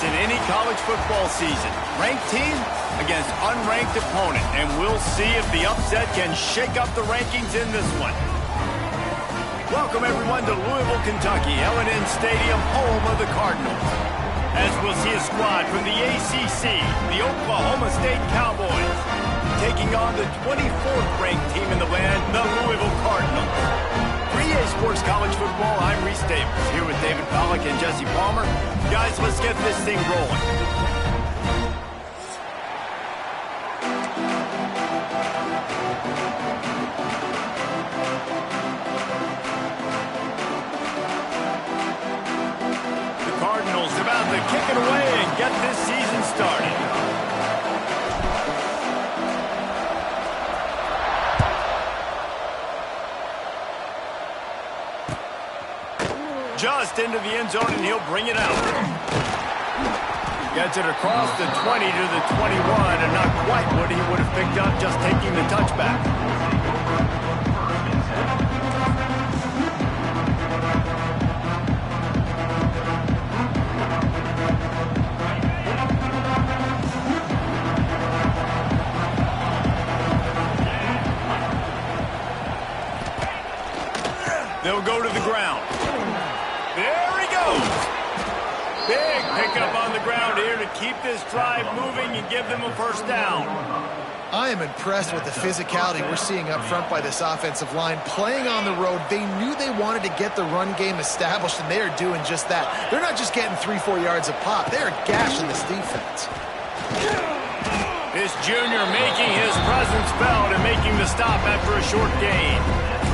in any college football season. Ranked team against unranked opponent, and we'll see if the upset can shake up the rankings in this one. Welcome, everyone, to Louisville, Kentucky, L&N Stadium, home of the Cardinals. As we'll see a squad from the ACC, the Oklahoma State Cowboys, taking on the 24th ranked team in the land, the Louisville Cardinals. For EA Sports College Football, I'm Reese Davis, here with David Pollack and Jesse Palmer. Guys, let's get this thing rolling. The Cardinals about to kick it away and get this season started. Just into the end zone, and he'll bring it out. Gets it across the 20 to the 21, and not quite what he would have picked up just taking the touchback. They'll go to the ground. There he goes. Big pickup on the ground here to keep this drive moving and give them a first down. I am impressed with the physicality we're seeing up front by this offensive line. Playing on the road, they knew they wanted to get the run game established, and they are doing just that. They're not just getting 3-4 yards a pop. They're gashing this defense. This junior making his presence felt and making the stop after a short gain.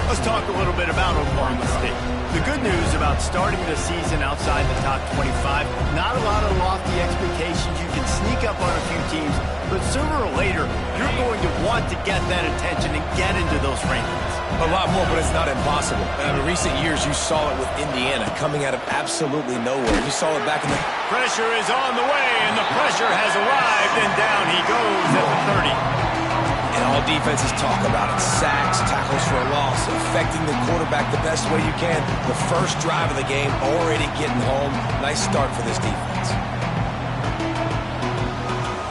Let's talk a little bit about Oklahoma State. The good news about starting the season outside the top 25, not a lot of lofty expectations. You can sneak up on a few teams, but sooner or later, you're going to want to get that attention and get into those rankings. A lot more, but it's not impossible. In recent years, you saw it with Indiana coming out of absolutely nowhere. You saw it back in the... Pressure is on the way, and the pressure has arrived, and down he goes at the 30. And all defenses talk about it. Sacks, tackles for a loss, affecting the quarterback the best way you can. The first drive of the game, already getting home. Nice start for this defense.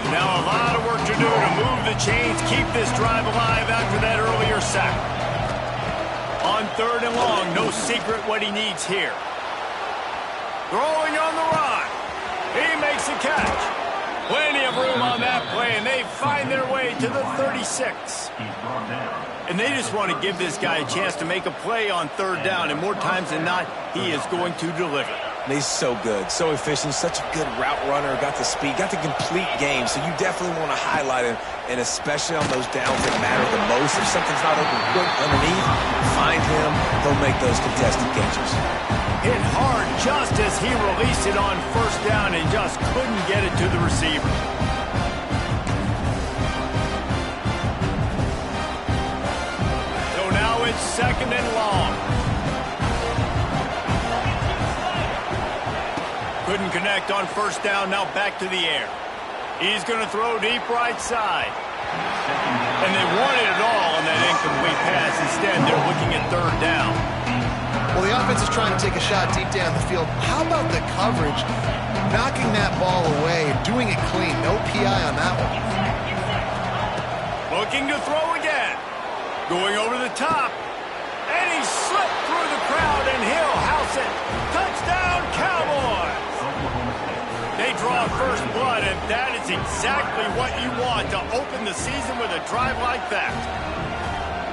Now a lot of work to do to move the chains, keep this drive alive after that earlier sack. On 3rd and long, no secret what he needs here. Throwing on the run. He makes a catch. Plenty of room on that play, and they find their way to the 36. And they just want to give this guy a chance to make a play on 3rd down, and more times than not, he is going to deliver. He's so good, so efficient, such a good route runner, got the speed, got the complete game, so you definitely want to highlight him, and especially on those downs that matter the most. If something's not open quick underneath, find him, he'll make those contested catches. Hit hard just as he released it on 1st down and just couldn't get it to the receiver. So now it's 2nd and long. Couldn't connect on 1st down, now back to the air. He's going to throw deep right side. And they wanted it all on that incomplete pass. Instead, they're looking at 3rd down. Well, the offense is trying to take a shot deep down the field. How about the coverage? Knocking that ball away and doing it clean. No PI on that one. Looking to throw again. Going over the top. And he slipped through the crowd, and he'll house it. Touchdown, Cowboys! They draw first blood, and that is exactly what you want to open the season with a drive like that.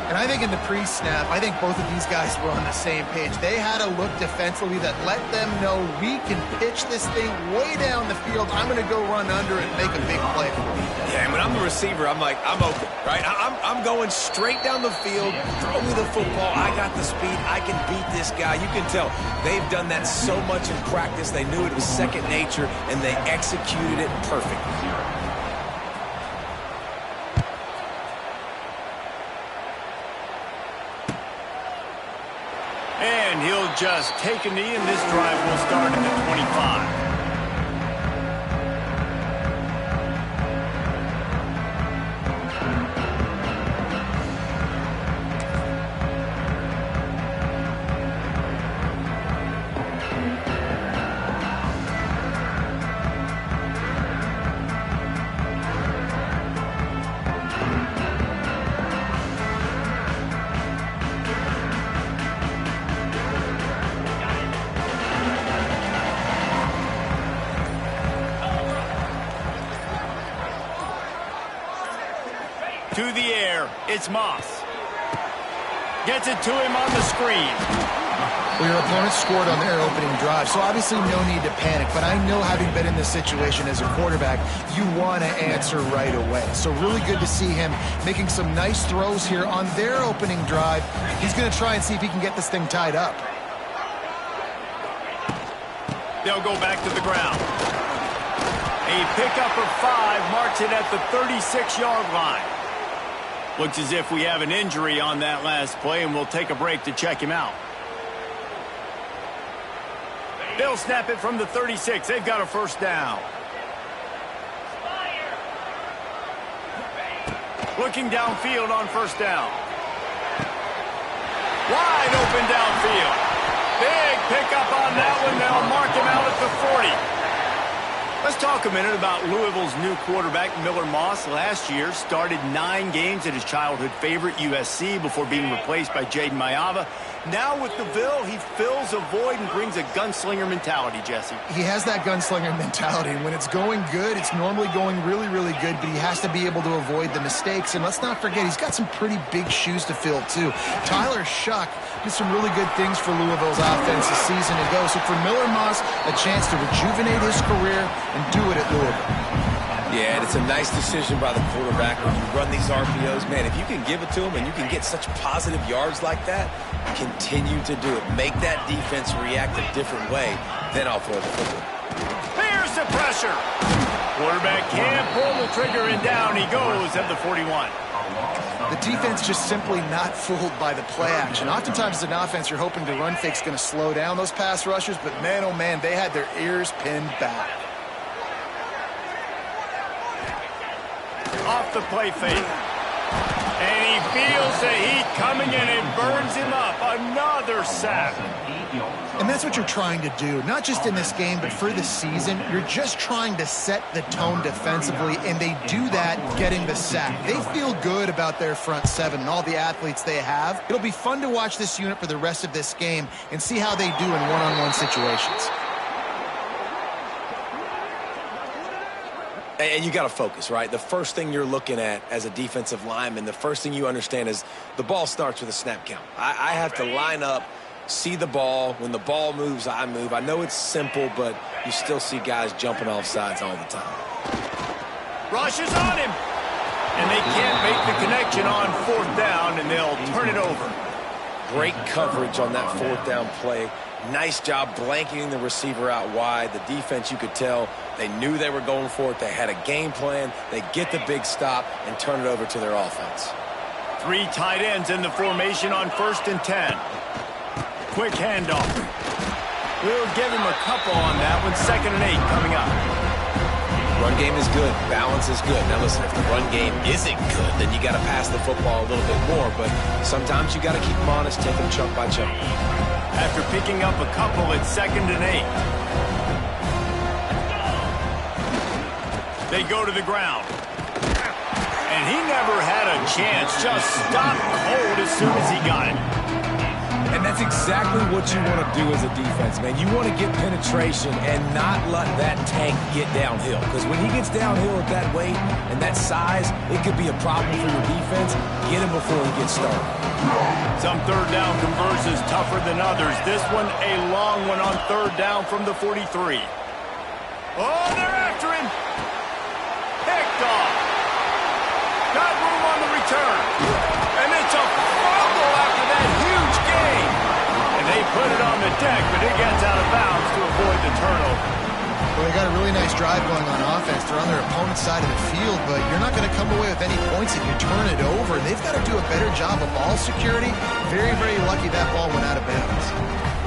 And I think in the pre-snap, I think both of these guys were on the same page. They had a look defensively that let them know we can pitch this thing way down the field. I'm going to go run under it and make a big play for you. Yeah, and when I'm the receiver, I'm like, I'm open, right? I'm going straight down the field. Throw me the football. I got the speed. I can beat this guy. You can tell they've done that so much in practice. They knew it was second nature, and they executed it perfectly. And he'll just take a knee, and this drive will start at the 25. To the air, it's Moss. Gets it to him on the screen. Well, your opponent scored on their opening drive, so obviously no need to panic. But I know, having been in this situation as a quarterback, you want to answer right away. So really good to see him making some nice throws here on their opening drive. He's going to try and see if he can get this thing tied up. They'll go back to the ground. A pickup of 5 marks it at the 36-yard line. Looks as if we have an injury on that last play, and we'll take a break to check him out. They'll snap it from the 36. They've got a first down. Looking downfield on first down. Wide open downfield. Big pickup on that one. They'll mark him out at the 40. Let's talk a minute about Louisville's new quarterback, Miller Moss. Last year, started 9 games at his childhood favorite, USC, before being replaced by Jaden Mayava. Now with DeVille, he fills a void and brings a gunslinger mentality, Jesse. He has that gunslinger mentality, and when it's going good, it's normally going really, really good, but he has to be able to avoid the mistakes. And let's not forget, he's got some pretty big shoes to fill, too. Tyler Shuck did some really good things for Louisville's offense a season ago. So for Miller Moss, a chance to rejuvenate his career and do it at Louisville. Yeah, and it's a nice decision by the quarterback when you run these RPOs. Man, if you can give it to him and you can get such positive yards like that, continue to do it. Make that defense react a different way, then I'll throw the football. Here's the pressure. Quarterback can't pull the trigger, and down he goes at the 41. The defense just simply not fooled by the play action. Oftentimes as an offense, you're hoping the run fake's going to slow down those pass rushers, but man, oh man, they had their ears pinned back. Off the play fake. And he feels the heat coming in and burns him up. Another sack. And that's what you're trying to do, not just in this game, but for the season. You're just trying to set the tone defensively, and they do that getting the sack. They feel good about their front seven and all the athletes they have. It'll be fun to watch this unit for the rest of this game and see how they do in one-on-one situations. And you got to focus, right? The first thing you're looking at as a defensive lineman, the first thing you understand is the ball starts with a snap count. I have to line up, see the ball. When the ball moves, I move. I know it's simple, but you still see guys jumping off sides all the time. Rushes on him. And they can't make the connection on 4th down, and they'll turn it over. Great coverage on that 4th down play. Nice job blanketing the receiver out wide. The defense, you could tell, they knew they were going for it. They had a game plan. They get the big stop and turn it over to their offense. 3 tight ends in the formation on 1st and 10. Quick handoff. We'll give him a couple on that one. 2nd and 8 coming up. Run game is good. Balance is good. Now listen, if the run game isn't good, then you got to pass the football a little bit more. But sometimes you got to keep them honest, take them chunk by chunk. After picking up a couple, it's 2nd and 8. They go to the ground. And he never had a chance. Just stopped cold as soon as he got it. And that's exactly what you want to do as a defense, man. You want to get penetration and not let that tank get downhill. Because when he gets downhill at that weight and that size, it could be a problem for your defense. Get him before he gets started. Some 3rd down conversions tougher than others. This one, a long one on 3rd down from the 43. Oh, they're after him. Picked off. Got room on the return. And it's a fumble after that huge gain. And they put it on the deck, but it gets out of bounds to avoid the turnover. Well, they got a really nice drive going on offense. They're on their opponent's side of the field, but you're not going to come away with any points if you turn it over. They've got to do a better job of ball security. Very, very lucky that ball went out of bounds.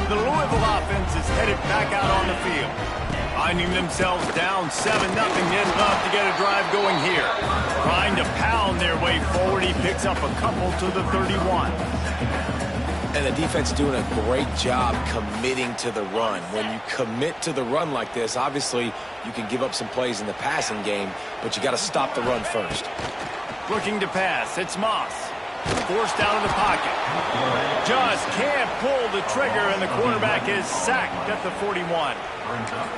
The Louisville offense is headed back out on the field. Finding themselves down 7-0, they'd love to get a drive going here. Trying to pound their way forward, he picks up a couple to the 31. And the defense doing a great job committing to the run. When you commit to the run like this, obviously you can give up some plays in the passing game, but you got to stop the run first. Looking to pass, it's Moss. Forced out of the pocket. Just can't pull the trigger, and the quarterback is sacked at the 41.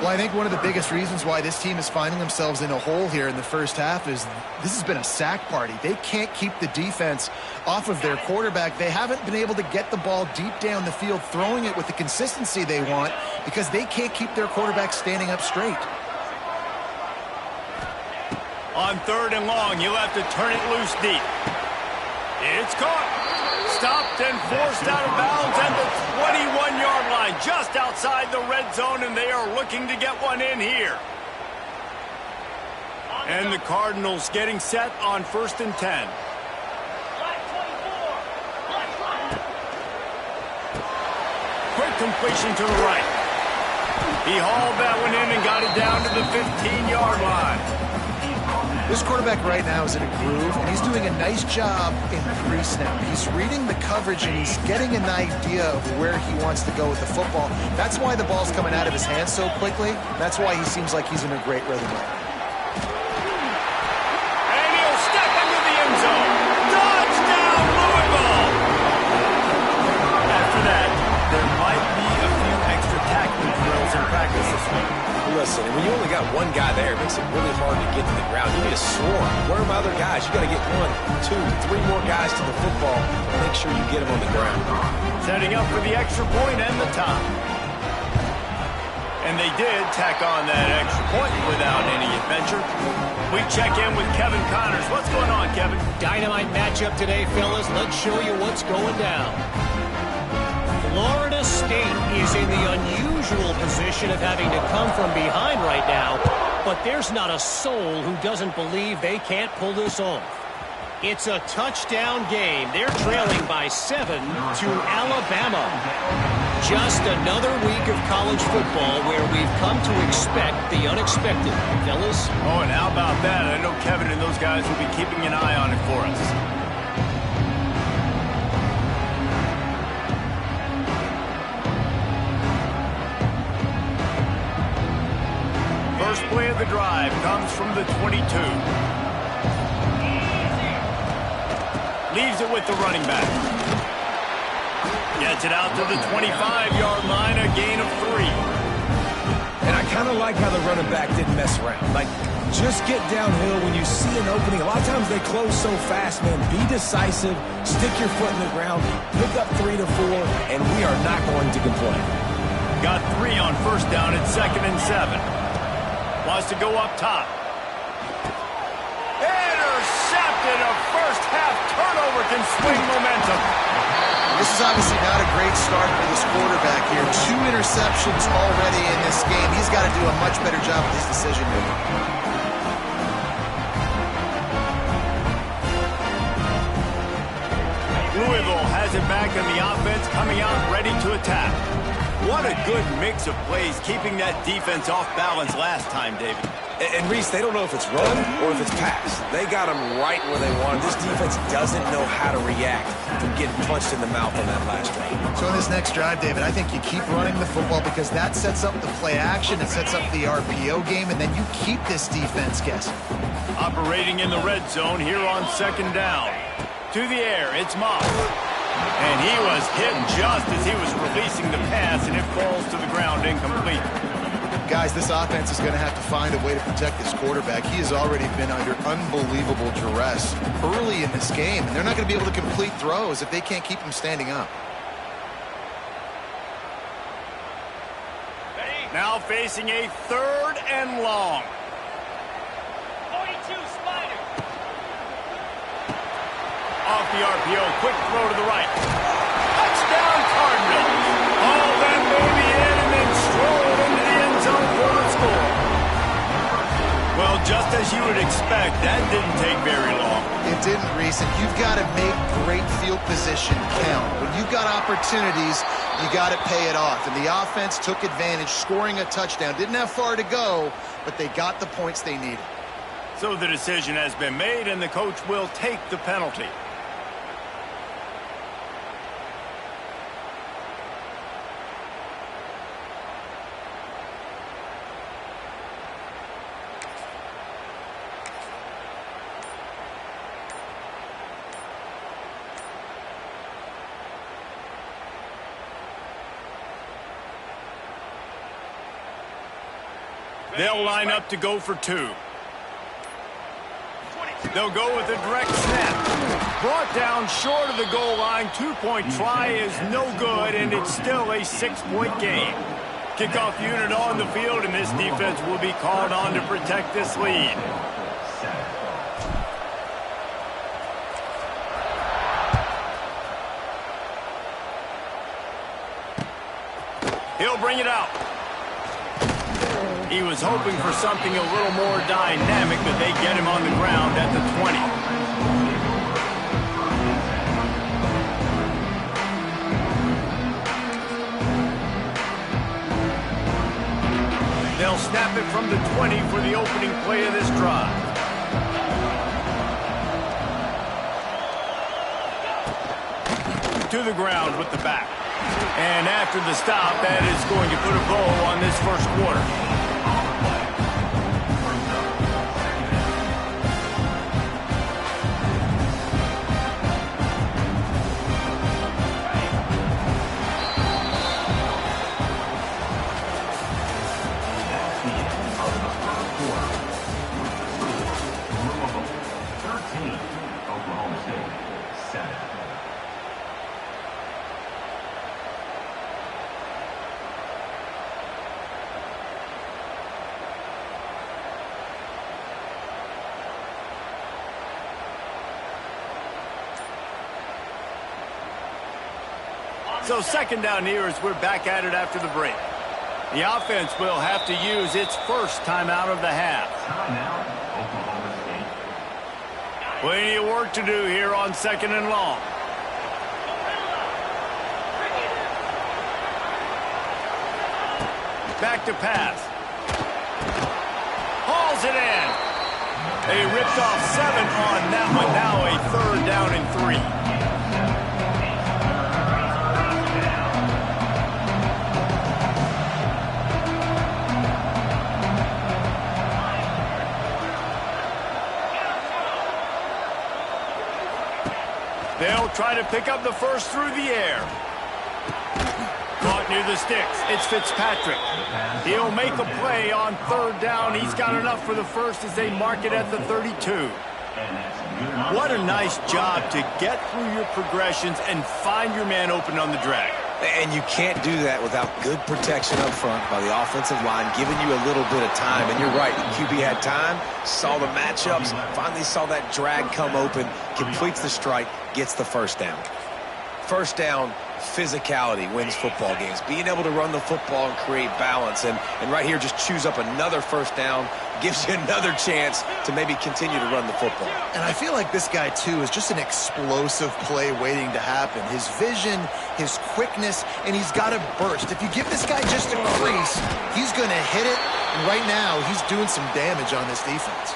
Well, I think one of the biggest reasons why this team is finding themselves in a hole here in the first half is this has been a sack party. They can't keep the defense off of their quarterback. They haven't been able to get the ball deep down the field, throwing it with the consistency they want because they can't keep their quarterback standing up straight. On 3rd and long, you'll have to turn it loose deep. It's caught. Stopped and forced out of bounds at the 21-yard line, just outside the red zone, and they are looking to get one in here. And the Cardinals getting set on 1st and 10. Quick completion to the right. He hauled that one in and got it down to the 15-yard line. This quarterback right now is in a groove, and he's doing a nice job in pre-snap. He's reading the coverage, and he's getting an idea of where he wants to go with the football. That's why the ball's coming out of his hands so quickly. That's why he seems like he's in a great rhythm. And he'll step into the end zone. Touchdown, Louisville! After that, there might be a few extra tackling drills in practice this week. Listen, when you only got one guy there, it makes it really hard to get to the ground. You need a swarm. Where are my other guys? You got to get 1, 2, 3 more guys to the football. Make sure you get them on the ground. Setting up for the extra point and the top. And they did tack on that extra point without any adventure. We check in with Kevin Connors. What's going on, Kevin? Dynamite matchup today, fellas. Let's show you what's going down. Florida State is in the unusual position of having to come from behind right now, but there's not a soul who doesn't believe they can't pull this off. It's a touchdown game. They're trailing by 7 to Alabama. Just another week of college football where we've come to expect the unexpected, fellas. Oh, and how about that? I know Kevin and those guys will be keeping an eye on it for us. First play of the drive comes from the 22. Leaves it with the running back. Gets it out to the 25-yard line, a gain of 3. And I kind of like how the running back didn't mess around. Like, just get downhill when you see an opening. A lot of times they close so fast, man. Be decisive, stick your foot in the ground, pick up 3 to 4, and we are not going to complain. Got 3 on first down at 2nd and 7. Wants to go up top. Intercepted. A first half turnover can swing momentum. This is obviously not a great start for this quarterback here. 2 interceptions already in this game. He's got to do a much better job with his decision making. Louisville has it back in the offense, coming out ready to attack. What a good mix of plays, keeping that defense off balance last time, David. And Reese, they don't know if it's run or if it's pass. They got them right where they want. This defense doesn't know how to react from getting punched in the mouth on that last drive. So in this next drive, David, I think you keep running the football because that sets up the play action, it sets up the RPO game, and then you keep this defense guessing. Operating in the red zone here on 2nd down. To the air, it's Moss. And he was hit just as he was releasing the pass, and it falls to the ground incomplete. Guys, this offense is going to have to find a way to protect this quarterback. He has already been under unbelievable duress early in this game, and they're not going to be able to complete throws if they can't keep him standing up. Now facing a 3rd and long. 42 Spider. Off the RPO, quick throw to the right. Touchdown Cardinals. All that baby in and then strolled into the end zone for the score. Well, just as you would expect, that didn't take very long. It didn't, Reese, and you've got to make great field position count. When you've got opportunities, you got to pay it off. And the offense took advantage, scoring a touchdown. Didn't have far to go, but they got the points they needed. So the decision has been made, and the coach will take the penalty. They'll line up to go for 2. They'll go with a direct snap. Brought down short of the goal line. 2-point try is no good, and it's still a 6-point game. Kickoff unit on the field, and this defense will be called on to protect this lead. He'll bring it out. He was hoping for something a little more dynamic, but they get him on the ground at the 20. They'll snap it from the 20 for the opening play of this drive. To the ground with the back. And after the stop, that is going to put a bow on this first quarter. So second down here as we're back at it after the break. The offense will have to use its first timeout of the half. Plenty of work to do here on 2nd and long. Back to pass. Hauls it in. They ripped off 7 on that one. Now a 3rd down and 3. They'll try to pick up the first through the air. Caught near the sticks. It's Fitzpatrick. He'll make a play on 3rd down. He's got enough for the first as they mark it at the 32. What a nice job to get through your progressions and find your man open on the drag. And you can't do that without good protection up front by the offensive line, giving you a little bit of time. And you're right, the QB had time, saw the matchups, finally saw that drag come open, completes the strike, gets the first down. First down, physicality wins football games. Being able to run the football and create balance. And right here, just choose up another first down, gives you another chance to maybe continue to run the football. And I feel like this guy, too, is just an explosive play waiting to happen. His vision, his quickness, and he's got a burst. If you give this guy just a crease, he's going to hit it. And right now, he's doing some damage on this defense.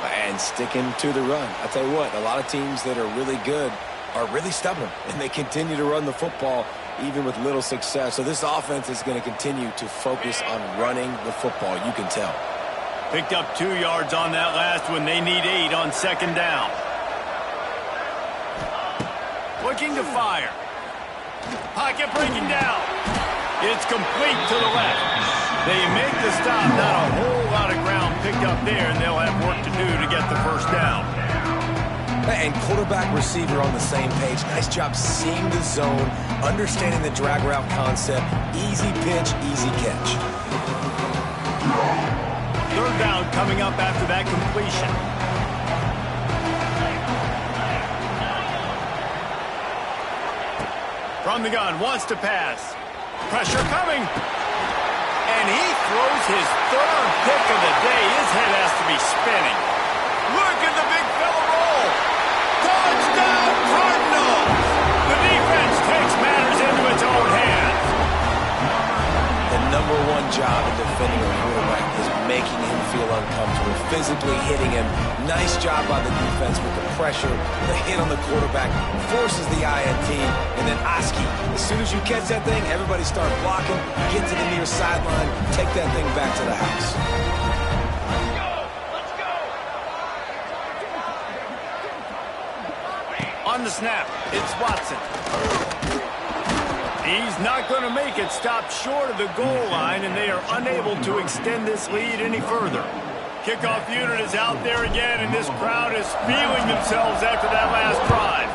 And sticking to the run. I tell you what, a lot of teams that are really good are really stubborn, and they continue to run the football even with little success. So this offense is going to continue to focus on running the football, you can tell. Picked up 2 yards on that last one. They need 8 on 2nd down. Looking to fire. Pocket breaking down. It's complete to the left. They make the stop. Not a whole lot of ground picked up there, and they'll have work to do to get the first down. And quarterback receiver on the same page. Nice job seeing the zone, understanding the drag route concept. Easy pitch, easy catch. 3rd down coming up after that completion. From the gun, wants to pass. Pressure coming. And he throws his 3rd pick of the day. His head has to be spinning. Look at the big fella roll. Touchdown, Cardinals! The defense takes matters into its own hands. The #1 job in defending a quarterback is making him feel uncomfortable, physically hitting him. Nice job by the defense with the pressure, the hit on the quarterback, forces the INT, and then Oski. As soon as you catch that thing, everybody start blocking, get to the near sideline, take that thing back to the house. On the snap, it's Watson. He's not going to make it. Stopped short of the goal line, and they are unable to extend this lead any further. Kickoff unit is out there again, and this crowd is feeling themselves after that last drive.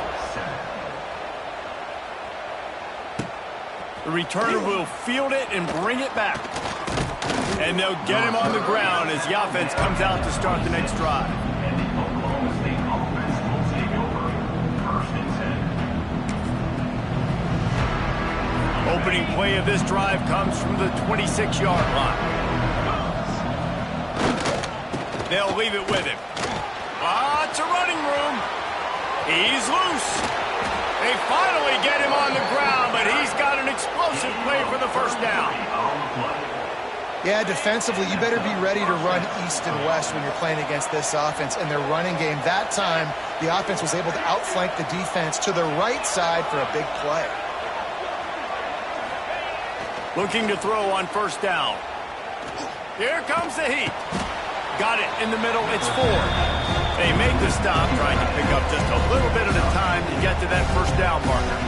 The returner will field it and bring it back. And they'll get him on the ground as the offense comes out to start the next drive. Opening play of this drive comes from the 26-yard line. They'll leave it with him. Lots of running room. He's loose. They finally get him on the ground, but he's got an explosive play for the first down. Yeah, defensively, you better be ready to run east and west when you're playing against this offense and their running game. That time, the offense was able to outflank the defense to the right side for a big play. Looking to throw on first down. Here comes the heat. Got it in the middle. It's 4. They make the stop, trying to pick up just a little bit at a time to get to that first down marker.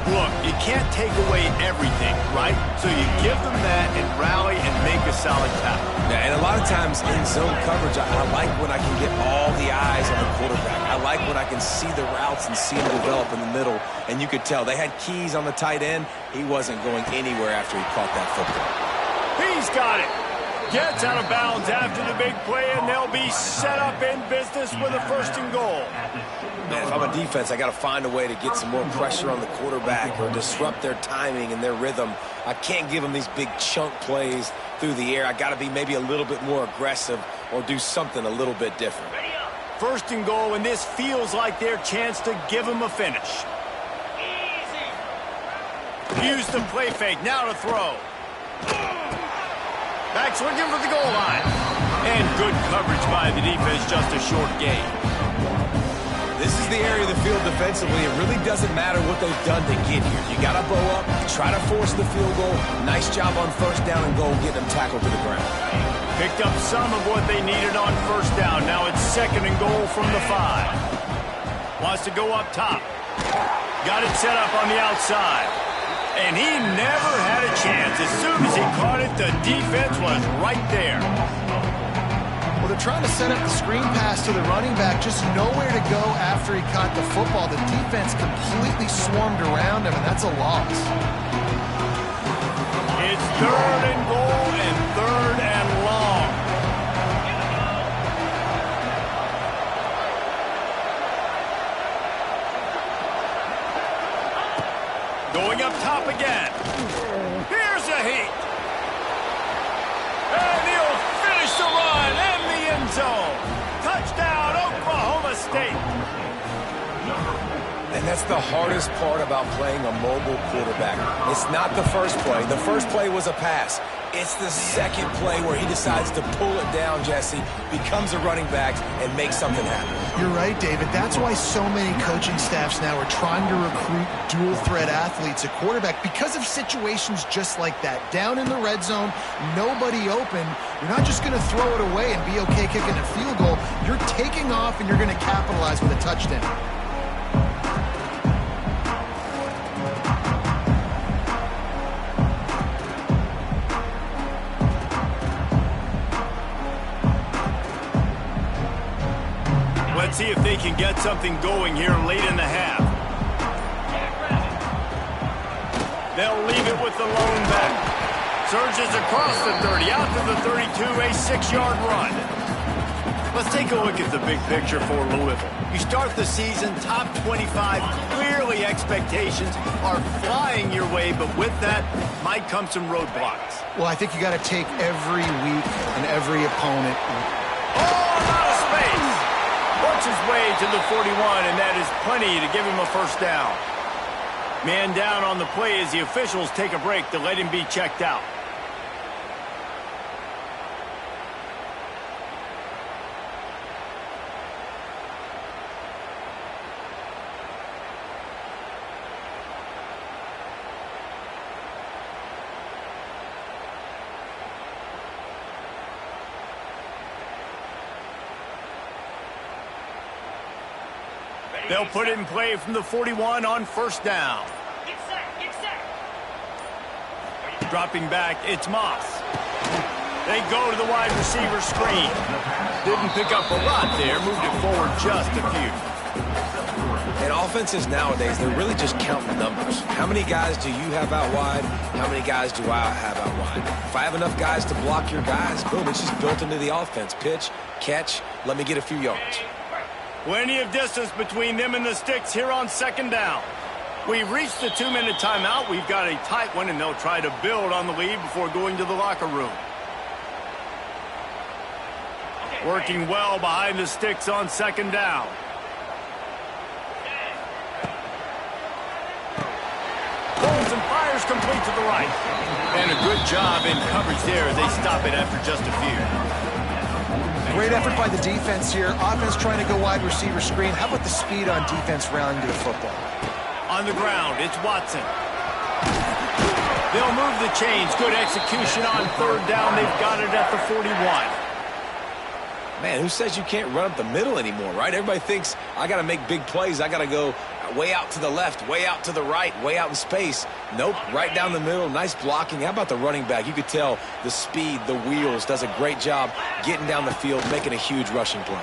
Look, you can't take away everything, right? So you give them that and rally and make a solid tackle. Yeah, and a lot of times in zone coverage, I like when I can get all the eyes on the quarterback. I like when I can see the routes and see them develop in the middle. And you could tell they had keys on the tight end. He wasn't going anywhere after he caught that football. He's got it. Gets out of bounds after the big play, and they'll be set up in business with a first and goal. Man, if I'm a defense, I got to find a way to get some more pressure on the quarterback or disrupt their timing and their rhythm. I can't give them these big chunk plays through the air. I got to be maybe a little bit more aggressive or do something a little bit different. First and goal, and this feels like their chance to give them a finish. Use the play fake, now to throw. Back's looking for the goal line. And good coverage by the defense, just a short gain. This is the area of the field defensively. It really doesn't matter what they've done to get here. You got to bow up, try to force the field goal. Nice job on first down and goal, getting them tackled to the ground. Picked up some of what they needed on first down. Now it's second and goal from the 5. Wants to go up top. Got it set up on the outside. And he never had a chance. As soon as he caught it, the defense was right there. Well, they're trying to set up the screen pass to the running back, just nowhere to go after he caught the football. The defense completely swarmed around him, and that's a loss. It's third and goal and third and long. Going up top again. Here's a heat. And he'll finish the run in the end zone. Touchdown, Oklahoma State. And that's the hardest part about playing a mobile quarterback. It's not the first play. The first play was a pass. It's the second play where he decides to pull it down, Jesse, becomes a running back, and makes something happen. You're right, David. That's why so many coaching staffs now are trying to recruit dual-threat athletes at quarterback because of situations just like that. Down in the red zone, nobody open. You're not just going to throw it away and be okay kicking a field goal. You're taking off, and you're going to capitalize with a touchdown. Let's see if they can get something going here late in the half. They'll leave it with the lone back. Surges across the 30, out to the 32, a 6-yard run. Let's take a look at the big picture for Louisville. You start the season top 25. Clearly expectations are flying your way, but with that might come some roadblocks. Well, I think you got to take every week and every opponent. Oh, out of space. Works his way to the 41, and that is plenty to give him a first down. Man down on the play as the officials take a break to let him be checked out. They'll put it in play from the 41 on first down. Dropping back, it's Moss. They go to the wide receiver screen. Didn't pick up a lot there, moved it forward just a few. And offenses nowadays, they're really just counting numbers. How many guys do you have out wide? How many guys do I have out wide? If I have enough guys to block your guys, boom, it's just built into the offense. Pitch, catch, let me get a few yards. Plenty of distance between them and the sticks here on second down. We've reached the 2-minute timeout. We've got a tight one, and they'll try to build on the lead before going to the locker room. Working well behind the sticks on second down. Pulls and fires complete to the right. And a good job in coverage there as they stop it after just a few. Great effort by the defense here. Offense trying to go wide receiver screen. How about the speed on defense rounding to the football? On the ground, it's Watson. They'll move the chains. Good execution on third down. They've got it at the 41. Man, who says you can't run up the middle anymore, right? Everybody thinks I got to make big plays. I got to go way out to the left, way out to the right, way out in space. Nope, right down the middle. Nice blocking. How about the running back? You could tell the speed, the wheels, does a great job getting down the field, making a huge rushing play.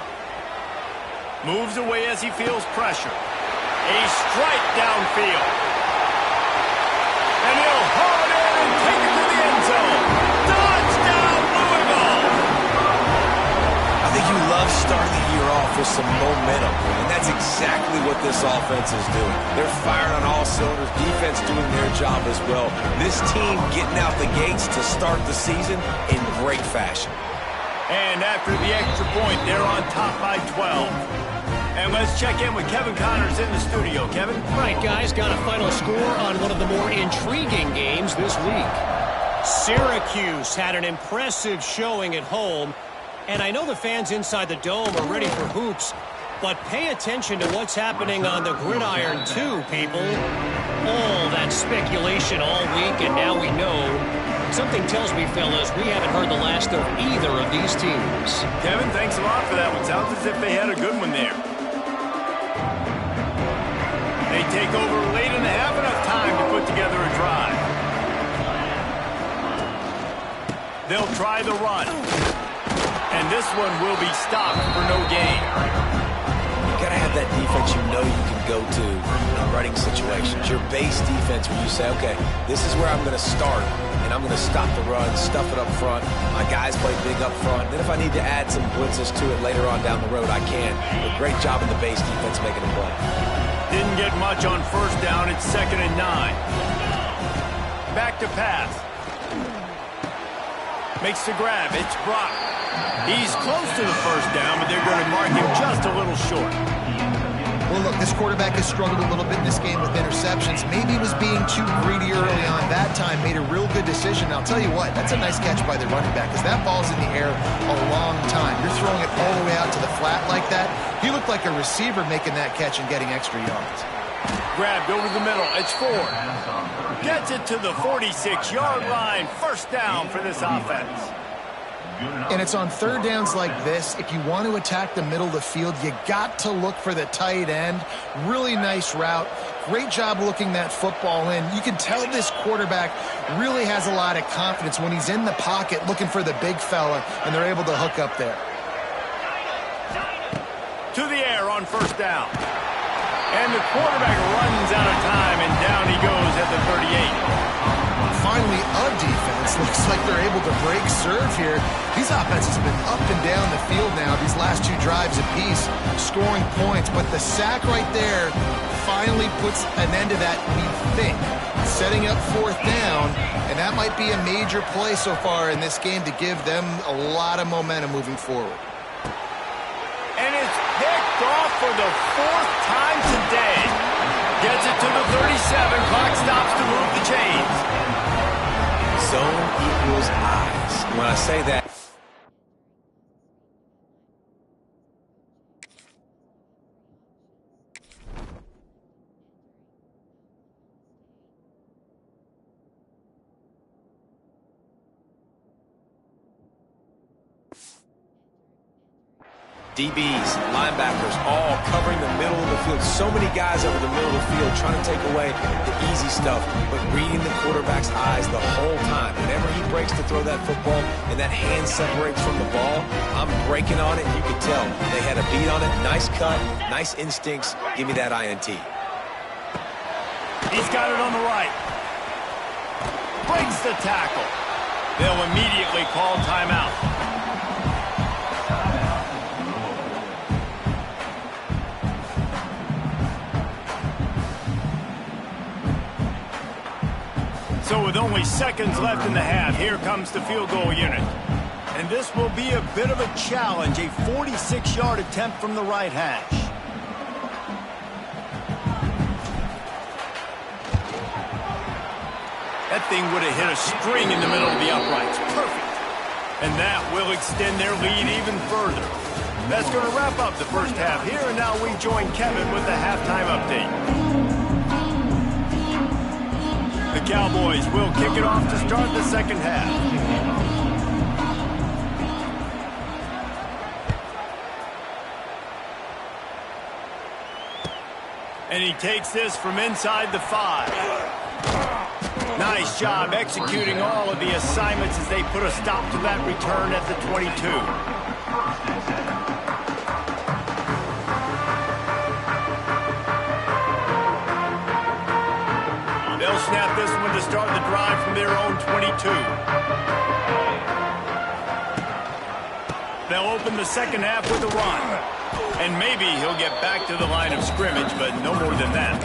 Moves away as he feels pressure. A strike downfield. And he'll haul it in and take it to the end zone. Touchdown, Louisville! I think you love starting the year off with some momentum, and that's exactly what this offense is doing. They're firing on all cylinders, defense doing their job as well. This team getting out the gates to start the season in great fashion. And after the extra point, they're on top by 12. And let's check in with Kevin Connors in the studio. Kevin? Right, guys, got a final score on one of the more intriguing games this week. Syracuse had an impressive showing at home, and I know the fans inside the Dome are ready for hoops, but pay attention to what's happening on the gridiron too, people. All that speculation all week, and now we know. Something tells me, fellas, we haven't heard the last of either of these teams. Kevin, thanks a lot for that one. Sounds as if they had a good one there. They take over late in the half, enough time to put together a drive. They'll try the run. And this one will be stopped for no gain. You got to have that defense you know you can go to in running situations. Your base defense where you say, okay, this is where I'm going to start, and I'm going to stop the run, stuff it up front. My guys play big up front. Then if I need to add some blitzes to it later on down the road, I can. But great job in the base defense making a play. Didn't get much on first down. It's 2nd and 9. Back to pass. Makes the grab. It's Brock. He's close to the first down, but they're going to mark him just a little short. Well, look, this quarterback has struggled a little bit in this game with interceptions. Maybe he was being too greedy early on. That time made a real good decision. I'll tell you what, that's a nice catch by the running back because that ball's in the air a long time. You're throwing it all the way out to the flat like that. He looked like a receiver making that catch and getting extra yards. Grabbed over the middle. It's Ford. Gets it to the 46-yard line. First down for this offense. And it's on third downs like this. If you want to attack the middle of the field, you got to look for the tight end. Really nice route. Great job looking that football in. You can tell this quarterback really has a lot of confidence when he's in the pocket looking for the big fella, and they're able to hook up there. To the air on first down. And the quarterback runs out of time, and down he goes at the 38. Finally, a defense. Looks like they're able to break serve here. These offenses have been up and down the field now, these last two drives apiece, scoring points. But the sack right there finally puts an end to that, we think, setting up fourth down. And that might be a major play so far in this game to give them a lot of momentum moving forward. And it's picked off for the fourth time today. Gets it to the 37. Clock stops to move the chains. Zone equals eyes. When I say that, DBs, linebackers, all covering the middle of the field. So many guys over the middle of the field trying to take away the easy stuff, but reading the quarterback's eyes the whole time. Whenever he breaks to throw that football and that hand separates from the ball, I'm breaking on it, and you can tell they had a beat on it. Nice cut, nice instincts. Give me that INT. He's got it on the right. Breaks the tackle. They'll immediately call timeout. So with only seconds left in the half, here comes the field goal unit. And this will be a bit of a challenge, a 46-yard attempt from the right hash. That thing would have hit a string in the middle of the uprights. Perfect. And that will extend their lead even further. That's going to wrap up the first half here, and now we join Kevin with the halftime update. The Cowboys will kick it off to start the second half. And he takes this from inside the 5. Nice job executing all of the assignments as they put a stop to that return at the 22. They'll snap this one to start the drive from their own 22. They'll open the second half with a run. And maybe he'll get back to the line of scrimmage, but no more than that.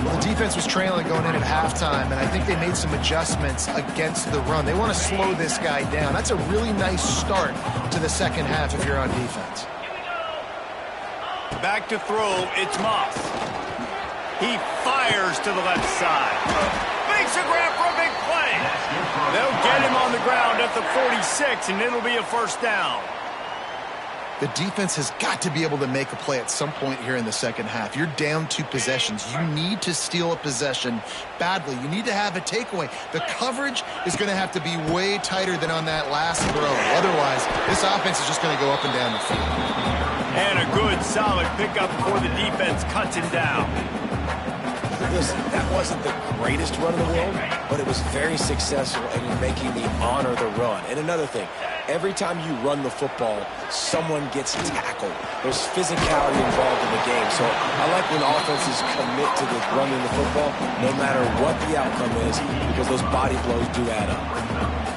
Well, the defense was trailing going in at halftime, and I think they made some adjustments against the run. They want to slow this guy down. That's a really nice start to the second half if you're on defense. Back to throw, it's Moss. He fires to the left side. Makes a grab for a big play. They'll get him on the ground at the 46, and it'll be a first down. The defense has got to be able to make a play at some point here in the second half. You're down 2 possessions. You need to steal a possession badly. You need to have a takeaway. The coverage is going to have to be way tighter than on that last throw. Otherwise, this offense is just going to go up and down the field. And a good, solid pickup before the defense cuts him down. Listen, that wasn't the greatest run in the world, but it was very successful, and you're making me honor the run. And another thing, every time you run the football, someone gets tackled. There's physicality involved in the game. So I like when offenses commit to the running the football, no matter what the outcome is, because those body blows do add up.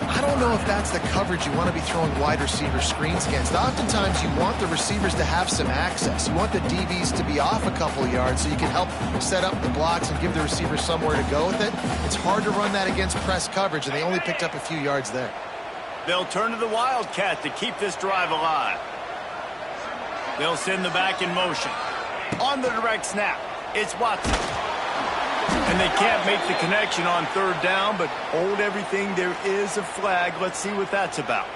I don't know if that's the coverage you want to be throwing wide receiver screens against. Oftentimes, you want the receivers to have some access. You want the DBs to be off a couple of yards so you can help set up the blocks and give the receiver somewhere to go with it. It's hard to run that against press coverage, and they only picked up a few yards there. They'll turn to the Wildcat to keep this drive alive. They'll send the back in motion. On the direct snap, it's Watson. And they can't make the connection on third down, but hold everything. There is a flag. Let's see what that's about.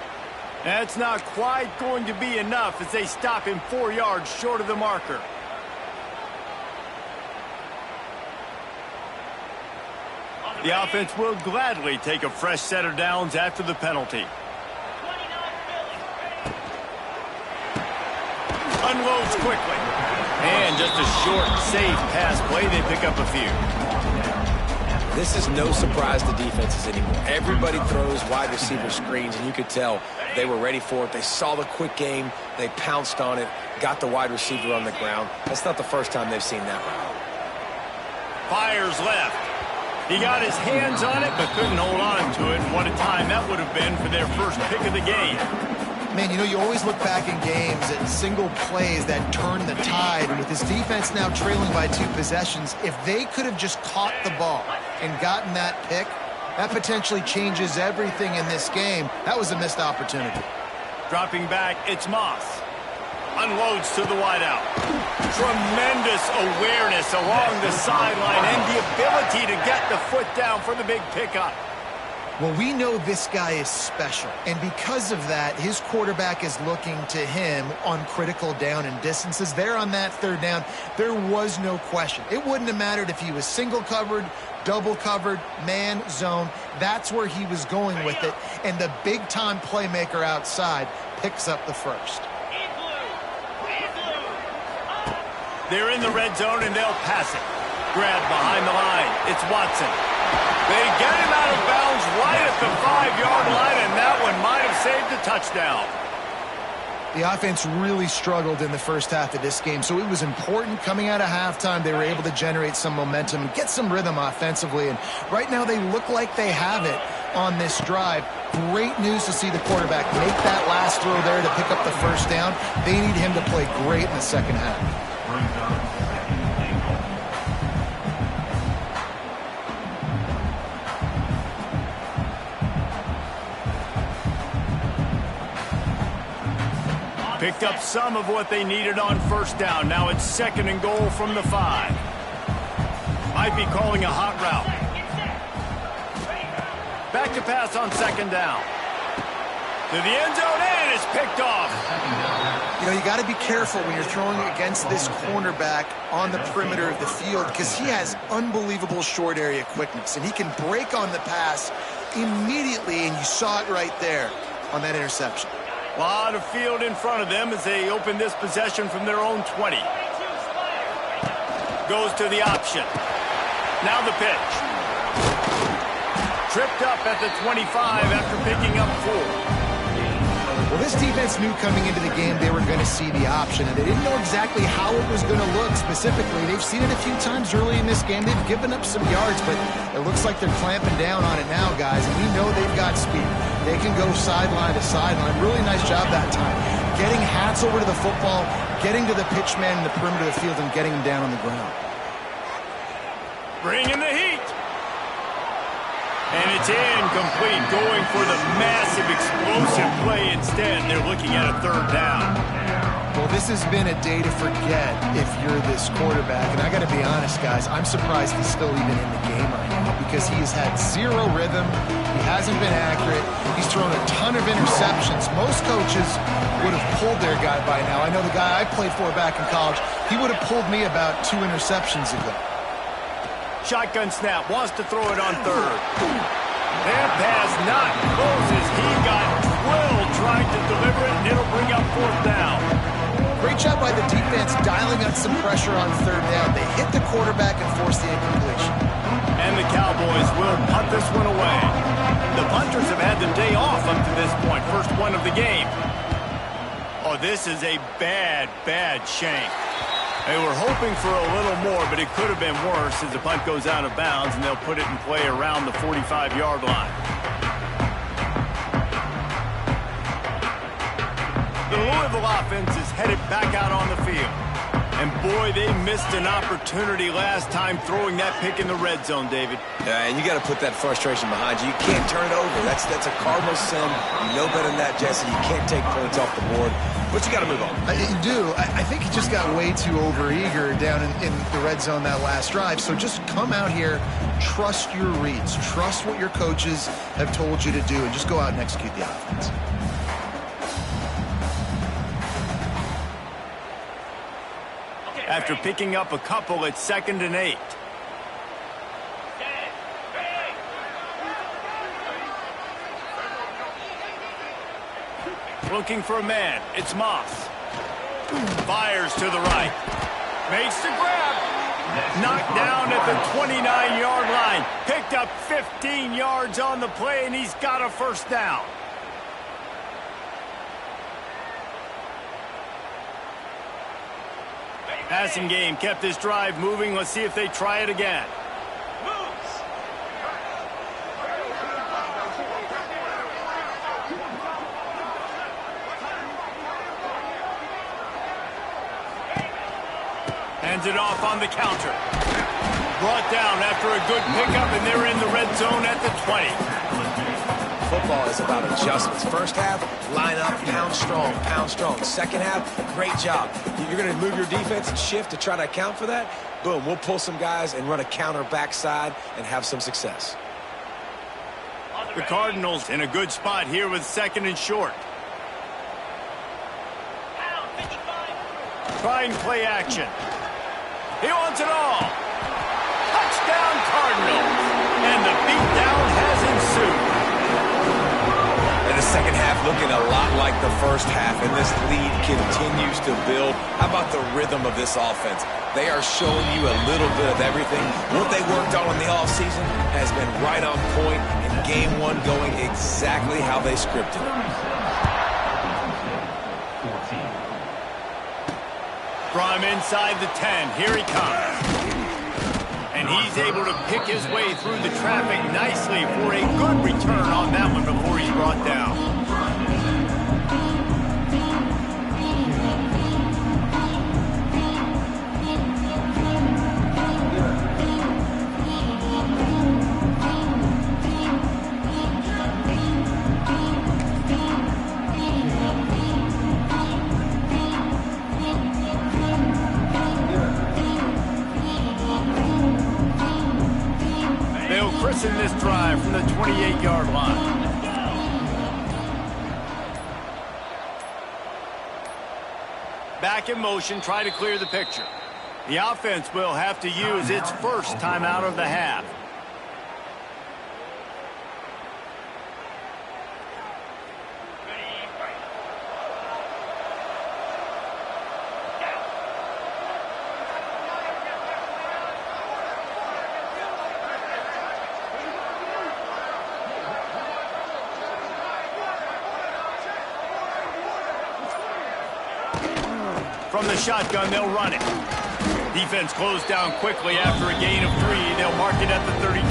That's not quite going to be enough as they stop him 4 yards short of the marker. The offense will gladly take a fresh set of downs after the penalty. Unloads quickly. And just a short, safe pass play. They pick up a few. This is no surprise to defenses anymore. Everybody throws wide receiver screens, and you could tell they were ready for it. They saw the quick game. They pounced on it, got the wide receiver on the ground. That's not the first time they've seen that route. Fires left. He got his hands on it, but couldn't hold on to it. And what a time that would have been for their first pick of the game. Man, you know, you always look back in games at single plays that turn the tide. And with this defense now trailing by 2 possessions, if they could have just caught the ball and gotten that pick, that potentially changes everything in this game. That was a missed opportunity. Dropping back, it's Moss. Unloads to the wideout. Tremendous awareness along the sideline and the ability to get the foot down for the big pickup. Well, we know this guy is special, and because of that, his quarterback is looking to him on critical down and distances. There on that third down, there was no question. It wouldn't have mattered if he was single covered, double covered, man, zone. That's where he was going with it, and the big-time playmaker outside picks up the first. They're in the red zone, and they'll pass it. Grab behind the line. It's Watson. They get him out of bounds right at the 5-yard line, and that one might have saved a touchdown. The offense really struggled in the first half of this game, so it was important coming out of halftime. They were able to generate some momentum and get some rhythm offensively, and right now they look like they have it on this drive. Great news to see the quarterback make that last throw there to pick up the first down. They need him to play great in the second half. Picked up some of what they needed on first down. Now it's 2nd and goal from the 5. Might be calling a hot route. Back to pass on 2nd down. To the end zone, and it's picked off. You know, you got to be careful when you're throwing against this cornerback on the perimeter of the field because he has unbelievable short area quickness, and he can break on the pass immediately, and you saw it right there on that interception. A lot of field in front of them as they open this possession from their own 20. Goes to the option. Now the pitch. Tripped up at the 25 after picking up 4. Well, this defense knew coming into the game they were going to see the option, and they didn't know exactly how it was going to look specifically. They've seen it a few times early in this game. They've given up some yards, but it looks like they're clamping down on it now, guys, and we know they've got speed. They can go sideline to sideline. Really nice job that time. Getting Hats over to the football, getting to the pitch man in the perimeter of the field, and getting him down on the ground. Bringing the heat. And it's incomplete, going for the massive explosive play instead. They're looking at a 3rd down. Well, this has been a day to forget if you're this quarterback. And I got to be honest, guys, I'm surprised he's still even in the game right now because he has had zero rhythm. He hasn't been accurate. He's thrown a ton of interceptions. Most coaches would have pulled their guy by now. I know the guy I played for back in college, he would have pulled me about 2 interceptions ago. Shotgun snap, wants to throw it on 3rd. That pass not close as he got drilled trying to deliver it, and it'll bring up 4th down. Great job by the defense dialing up some pressure on 3rd down. They hit the quarterback and forced the incompletion. And the Cowboys will punt this one away. The punters have had the day off up to this point, first one of the game. Oh, this is a bad, bad shank. They were hoping for a little more, but it could have been worse as the punt goes out of bounds, and they'll put it in play around the 45-yard line. The Louisville offense is headed back out on the field. And, boy, they missed an opportunity last time throwing that pick in the red zone, David. Yeah, and you got to put that frustration behind you. You can't turn it over. That's a cardinal sin. You know better than that, Jesse. You can't take points off the board. But you got to move on. You do. I think he just got way too overeager down in the red zone that last drive. So just come out here, trust your reads, trust what your coaches have told you to do, and just go out and execute the offense. After picking up a couple at 2nd and 8. Looking for a man. It's Moss. Fires to the right. Makes the grab. Knocked down at the 29-yard line. Picked up 15 yards on the play, and he's got a 1st down. Passing game kept this drive moving. Let's see if they try it again. Hands it off on the counter. Brought down after a good pickup, and they're in the red zone at the 20. Football is about adjustments. First half, line up, pound strong, pound strong. Second half, great job. You're going to move your defense and shift to try to account for that. Boom, we'll pull some guys and run a counter backside and have some success. The Cardinals in a good spot here with 2nd and short. Trying play action. He wants it all. Touchdown Cardinals. And the beatdown has ensued. And the second half looking a lot like the first half, and this lead continues to build. How about the rhythm of this offense? They are showing you a little bit of everything. What they worked on in the offseason has been right on point, and game one going exactly how they scripted it. From inside the 10, here he comes. And he's able to pick his way through the traffic nicely for a good return on that one before he's brought down. In this drive from the 28-yard line. Back in motion, try to clear the picture. The offense will have to use its first timeout of the half. From the shotgun, they'll run it. Defense closed down quickly after a gain of 3. They'll mark it at the 32.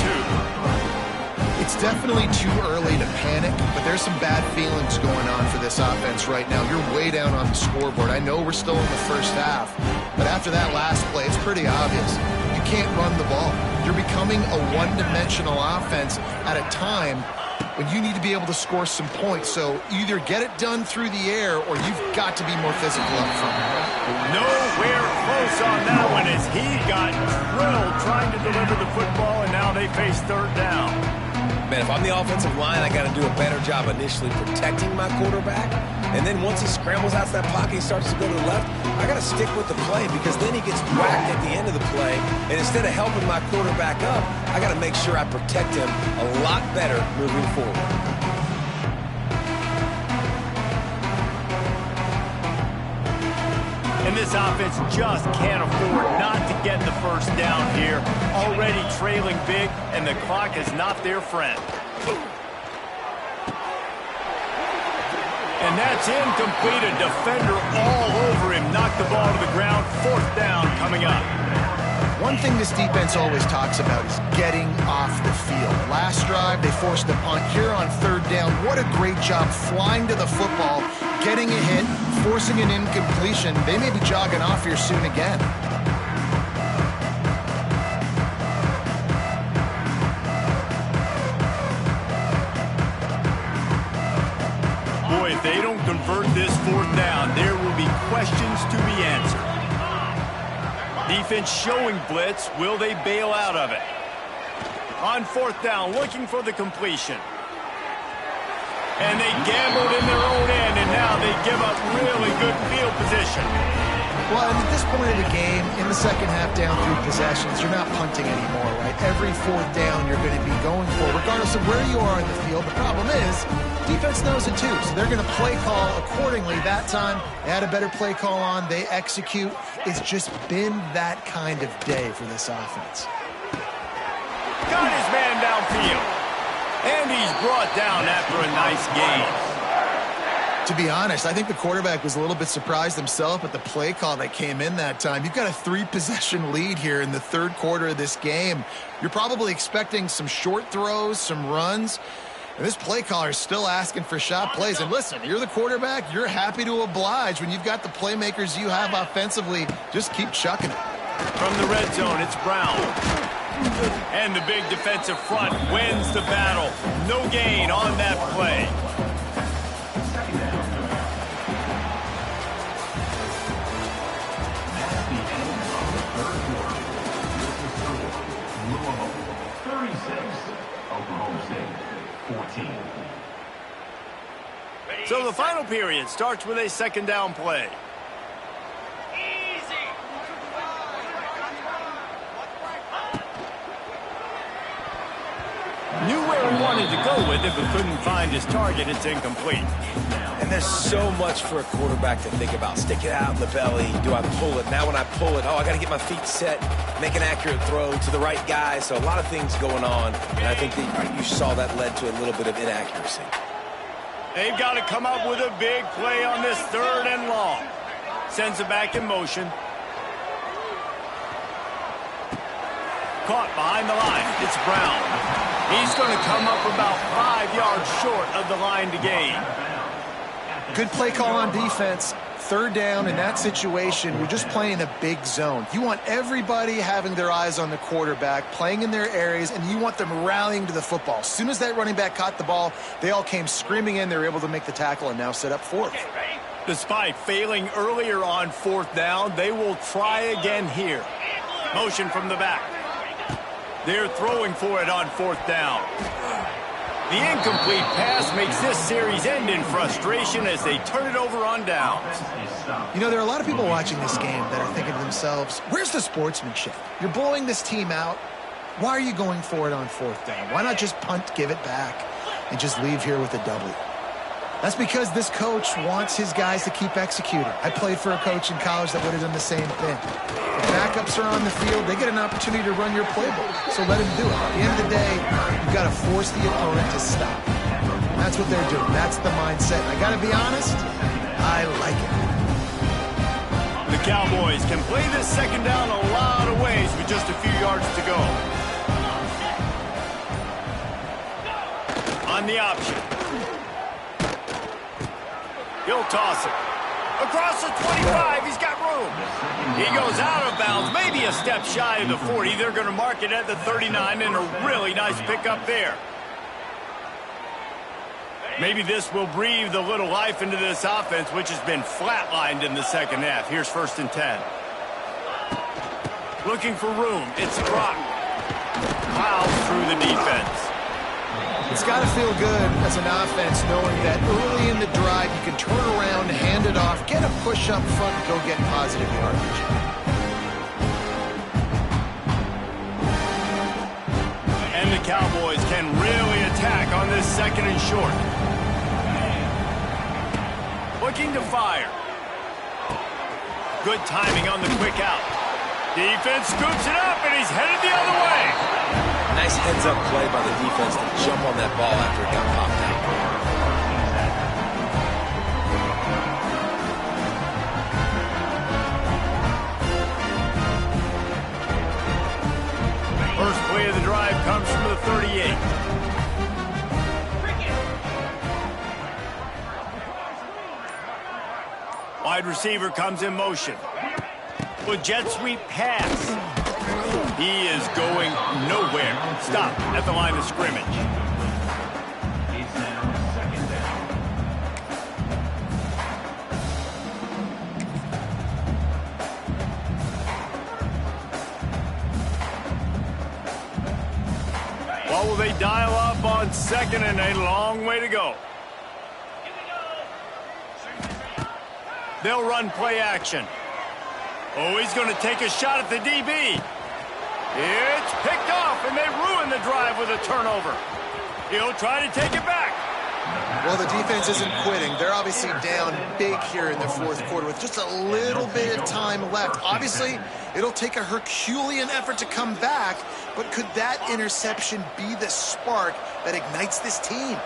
It's definitely too early to panic, but there's some bad feelings going on for this offense right now. You're way down on the scoreboard. I know we're still in the first half, but after that last play, it's pretty obvious. You can't run the ball. You're becoming a one-dimensional offense at a time when you need to be able to score some points. So either get it done through the air or you've got to be more physical up front. Nowhere close on that one as he got drilled trying to deliver the football, and now they face third down. Man, if I'm the offensive line, I got to do a better job initially protecting my quarterback. And then once he scrambles out to that pocket, he starts to go to the left, I got to stick with the play because then he gets whacked at the end of the play. And instead of helping my quarterback up, I got to make sure I protect him a lot better moving forward. And this offense just can't afford not to get the first down here. Already trailing big, and the clock is not their friend. And that's incomplete. A defender all over him. Knocked the ball to the ground. Fourth down coming up. One thing this defense always talks about is getting off the field. Last drive, they forced the punt. Here on third down, what a great job flying to the football, getting a hit, forcing an incompletion. They may be jogging off here soon again. Boy, if they don't convert this fourth down, there will be questions to be answered. Defense showing blitz. Will they bail out of it? On fourth down, looking for the completion. And they gambled in their own end, and now they give up really good field position. Well, and at this point of the game, in the second half down 3 possessions, you're not punting anymore, right? Every fourth down you're going to be going for, regardless of where you are in the field. The problem is, defense knows it too, so they're going to play call accordingly. That time, they had a better play call on. They execute. It's just been that kind of day for this offense. Got his man downfield. And he's brought down after a nice gain. To be honest, I think the quarterback was a little bit surprised himself at the play call that came in that time. You've got a 3-possession lead here in the third quarter of this game. You're probably expecting some short throws, some runs. And this play caller is still asking for shot plays. And listen, you're the quarterback. You're happy to oblige when you've got the playmakers you have offensively. Just keep chucking it. From the red zone, it's Brown. And the big defensive front wins the battle. No gain on that play. So the final period starts with a second down play. Knew where he wanted to go with it, but couldn't find his target. It's incomplete. And there's so much for a quarterback to think about. Stick it out in the belly. Do I pull it? Now when I pull it, I got to get my feet set, make an accurate throw to the right guy. So a lot of things going on, and I think that you saw that led to a little bit of inaccuracy. They've got to come up with a big play on this 3rd and long. Sends it back in motion. Caught behind the line. It's Brown. He's going to come up about 5 yards short of the line to gain. Good play call on defense. 3rd down in that situation, you're just playing a big zone. You want everybody having their eyes on the quarterback, playing in their areas, and you want them rallying to the football. As soon as that running back caught the ball, they all came screaming in. They were able to make the tackle and now set up 4th. Despite failing earlier on 4th down, they will try again here. Motion from the back. They're throwing for it on 4th down. The incomplete pass makes this series end in frustration as they turn it over on downs. You know, there are a lot of people watching this game that are thinking to themselves, where's the sportsmanship? You're blowing this team out. Why are you going for it on 4th down? Why not just punt, give it back, and just leave here with a W? That's because this coach wants his guys to keep executing. I played for a coach in college that would have done the same thing. If backups are on the field, they get an opportunity to run your playbook, so let him do it. At the end of the day, you've got to force the opponent to stop. And that's what they're doing. That's the mindset. And I got to be honest, I like it. The Cowboys can play this 2nd down a lot of ways with just a few yards to go. On the option. He'll toss it. Across the 25, he's got room. He goes out of bounds, maybe a step shy of the 40. They're going to mark it at the 39, and a really nice pickup there. Maybe this will breathe a little life into this offense, which has been flatlined in the 2nd half. Here's 1st and 10. Looking for room. It's Brock. Plows through the defense. It's got to feel good as an offense knowing that early in the drive you can turn around, hand it off, get a push up front, and go get positive yardage. And the Cowboys can really attack on this 2nd and short. Looking to fire. Good timing on the quick out. Defense scoops it up, and he's headed the other way. Nice heads-up play by the defense to jump on that ball after it got popped out. First play of the drive comes from the 38. Wide receiver comes in motion. With jet sweep pass. He is going nowhere. Stop at the line of scrimmage. What will they dial up on 2nd and a long way to go? They'll run play action. Oh, he's going to take a shot at the DB. It's picked off, and they ruin the drive with a turnover. He'll try to take it back. Well, the defense isn't quitting. They're obviously down big here in the 4th quarter with just a little bit of time left. Obviously, it'll take a Herculean effort to come back, but could that interception be the spark that ignites this team?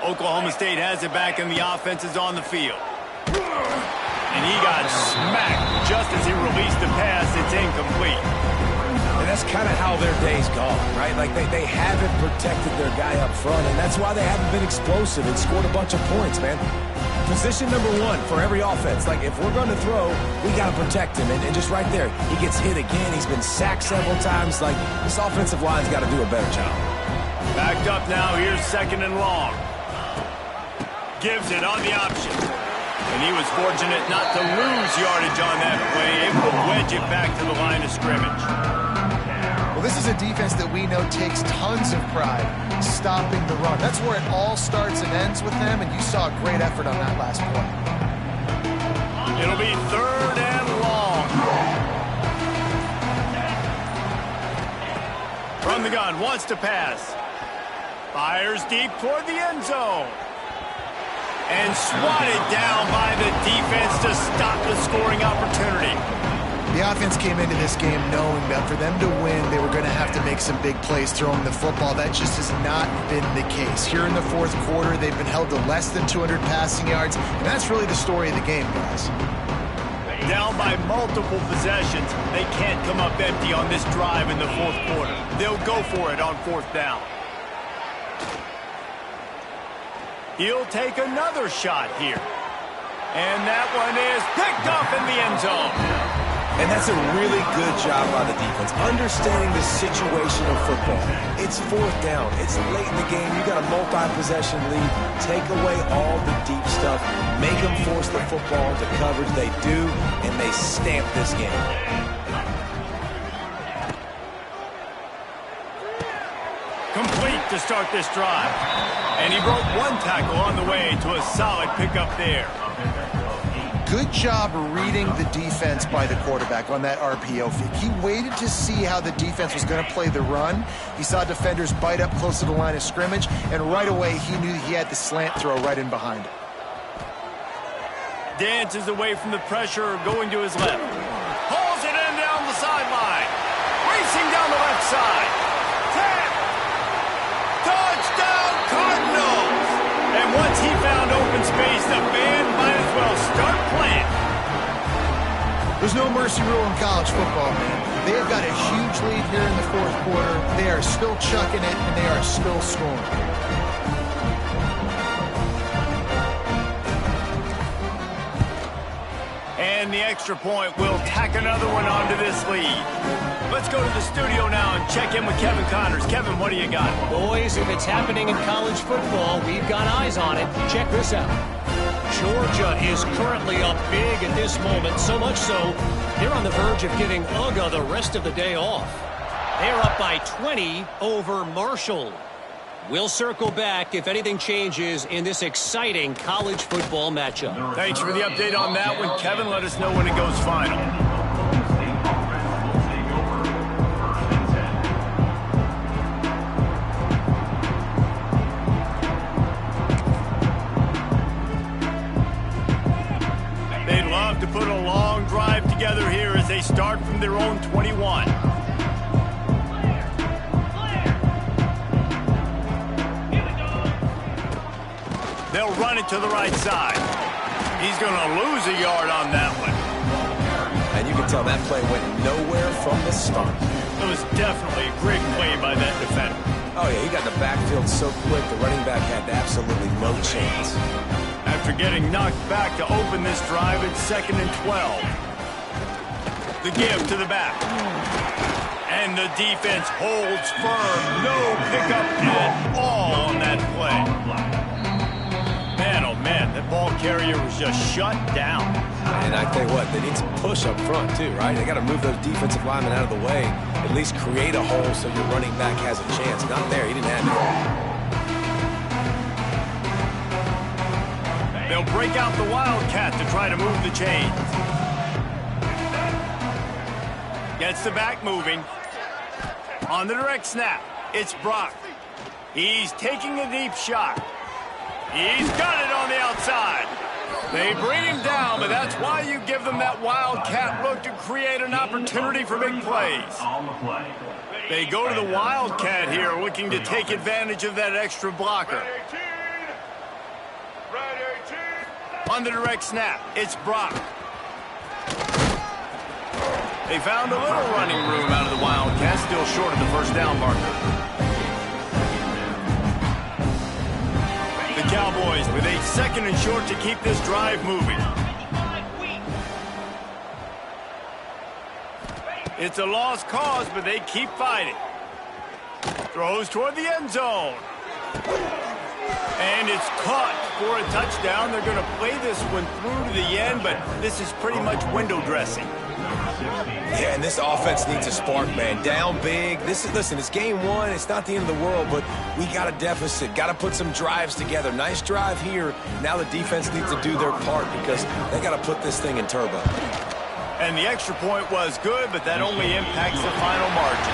Oklahoma State has it back, and the offense is on the field. And he got smacked just as he released the pass. It's incomplete. And that's kind of how their day's gone, right? Like they haven't protected their guy up front, and that's why they haven't been explosive and scored a bunch of points, man. Position number 1 for every offense. Like, if we're going to throw, we got to protect him. And just right there, he gets hit again. He's been sacked several times. Like, this offensive line's got to do a better job. Backed up now. Here's 2nd and long. Gives it on the option. And he was fortunate not to lose yardage on that play, able to wedge it back to the line of scrimmage. Well, this is a defense that we know takes tons of pride stopping the run. That's where it all starts and ends with them, and you saw a great effort on that last play. It'll be 3rd and long. From the gun, wants to pass. Fires deep toward the end zone. And swatted down by the defense to stop the scoring opportunity. The offense came into this game knowing that for them to win, they were going to have to make some big plays throwing the football. That just has not been the case. Here in the fourth quarter, they've been held to less than 200 passing yards, and that's really the story of the game, guys. Down by multiple possessions, they can't come up empty on this drive in the fourth quarter. They'll go for it on fourth down. He'll take another shot here. And that one is picked up in the end zone. And that's a really good job by the defense, understanding the situation of football. It's fourth down. It's late in the game. You got a multi-possession lead. Take away all the deep stuff. Make them force the football into coverage. They do, and they stamp this game. Complete to start this drive. And he broke one tackle on the way to a solid pickup there. Good job reading the defense by the quarterback on that RPO fake. He waited to see how the defense was going to play the run. He saw defenders bite up close to the line of scrimmage, and right away he knew he had the slant throw right in behind. Dances away from the pressure, going to his left. Pulls it in down the sideline. Racing down the left side. Touchdown Cardinals! And once he found open space, the band might as well start playing. There's no mercy rule in college football, man. They've got a huge lead here in the fourth quarter. They are still chucking it, and they are still scoring. And the extra point will tack another one onto this lead. Let's go to the studio now and check in with Kevin Connors. Kevin, what do you got? Boys, if it's happening in college football, we've got eyes on it. Check this out. Georgia is currently up big at this moment, so much so they're on the verge of giving UGA the rest of the day off. They're up by 20 over Marshall. We'll circle back if anything changes in this exciting college football matchup. Thanks for the update on that one, Kevin. Let us know when it goes final. They'd love to put a long drive together here as they start from their own 21. They'll run it to the right side. He's going to lose a yard on that one. And you can tell that play went nowhere from the start. It was definitely a great play by that defender. Oh, yeah, he got in the backfield so quick, the running back had absolutely no chance. After getting knocked back to open this drive, it's 2nd and 12. The give to the back. And the defense holds firm. No pickup at all on that play. Man, oh man, that ball carrier was just shut down. And I tell you what, they need some push up front too, right? They got to move those defensive linemen out of the way, at least create a hole so your running back has a chance. Not there, he didn't have it. They'll break out the Wildcat to try to move the chains. Gets the back moving. On the direct snap, it's Brock. He's taking a deep shot. He's got it on the outside. They bring him down, but that's why you give them that Wildcat look to create an opportunity for big plays. They go to the Wildcat here, looking to take advantage of that extra blocker. On the direct snap, it's Brock. They found a little running room out of the Wildcat, still short of the first down marker. The Cowboys with a 2nd and short to keep this drive moving. It's a lost cause, but they keep fighting. Throws toward the end zone. And it's caught for a touchdown. They're going to play this one through to the end, but this is pretty much window dressing. Yeah, and this offense needs a spark, man. Down big. Listen, it's game one. It's not the end of the world, but we got a deficit. Got to put some drives together. Nice drive here. Now the defense needs to do their part because they got to put this thing in turbo. And the extra point was good, but that only impacts the final margin.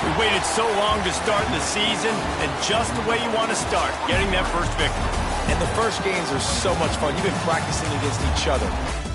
We waited so long to start the season, and just the way you want to start, getting that first victory. And the first games are so much fun. You've been practicing against each other.